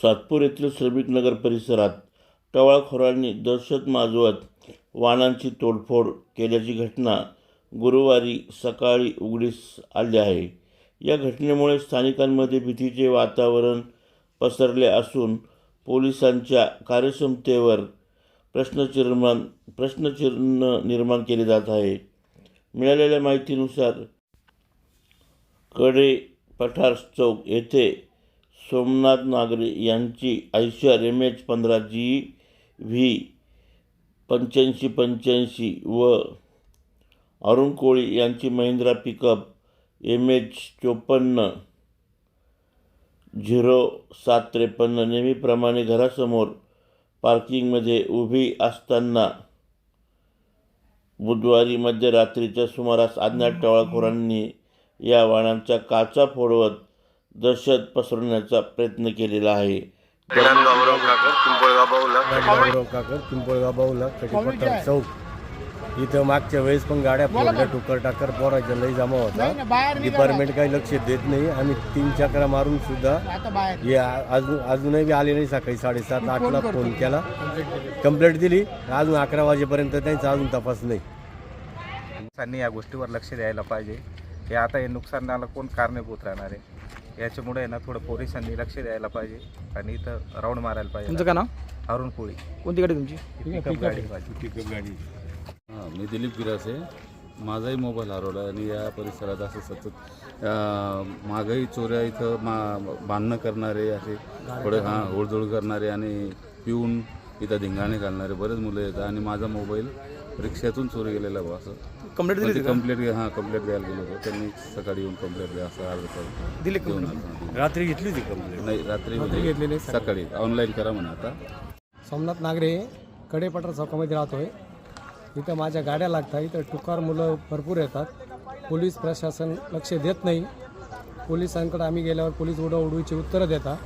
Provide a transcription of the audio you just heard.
सातपूर येथील श्रमिक नगर परिसरात टवाळखोरांनी दहशत माजवत वाहनांची तोडफोड केल्याची घटना गुरुवारी सकाळी उघडीस आली आहे. या घटनेमुळे स्थानिकांमध्ये भीतीचे वातावरण पसरले असून पोलिसांच्या कार्यक्षमतेवर प्रश्नचिन्ह निर्माण केले जात आहे. मिळालेल्या माहितीनुसार कडे पठार चौक येथे सोमनाथ नागरे यांची आयशर MH15 GV 8585 व अरुण कोळी यांची महिंद्रा पिकअप MH54 0753 नेहमीप्रमाणे घरासमोर पार्किंगमध्ये उभी असताना बुधवारी मध्यरात्रीच्या सुमारास अज्ञात टवाळखोरांनी या वाहनांच्या काचा फोडवत दहशत पसरवण्याचा प्रयत्न केलेला आहे. गौरव काकर पिंपळगाव बाऊला कटीपट्टा चौक इथं मागच्या वेळेस पण गाड्या फोडल्या टुकर टाकर पोराच्या लई जमा होता. डिपार्टमेंट काही लक्ष देत नाही. आम्ही 3 चक्रा मारून सुद्धा हे अजूनही आले नाही. सकाळी 7:30-8ला फोन केला, कंप्लेंट दिली, अजून 11 वाजेपर्यंत त्यांचा अजून तपास नाही. पोलिसांनी या गोष्टीवर लक्ष द्यायला पाहिजे. हे आता हे नुकसानाला कोण कारणीभूत राहणार आहे याच्यामुळे ना थोडं पोलिसांनी लक्ष द्यायला पाहिजे आणि इथं राऊंड मारायला पाहिजे. तुमचं काय नाव? अरुण कोळी. कोणती गाडी तुमची? पिकअप गाडी. मी दिलीप गिरासे. माझाही मोबाईल हरवला आणि या परिसरात असं सतत मागही चोऱ्या इथं बांधणं करणारे असे थोडे होळजोळ करणारे आणि पिऊन इथं धिंगाणे घालणारे बरेच मुलं येतात आणि माझा मोबाईल रिक्षातून चोरी गेलेला बा. असं कंप्लेंट दिली? कंप्लेंट द्यायला गेलो होतो. त्यांनी सकाळी येऊन कंप्लेंट द्या असं अर्ज दिली. रात्री घेतली ती कंप्लेंट? नाही, रात्री घेतलेली, सकाळी ऑनलाईन करा म्हणा. आता सोमनाथ नागरे कडे पठार चौकामध्ये राहतोय. इथं माझ्या गाड्या लागतात. इथं टुकार मुलं भरपूर येतात. पोलीस प्रशासन लक्ष देत नाही. पोलिसांकडे आम्ही गेल्यावर पोलीस उडवाउडवीची उत्तरं देतात.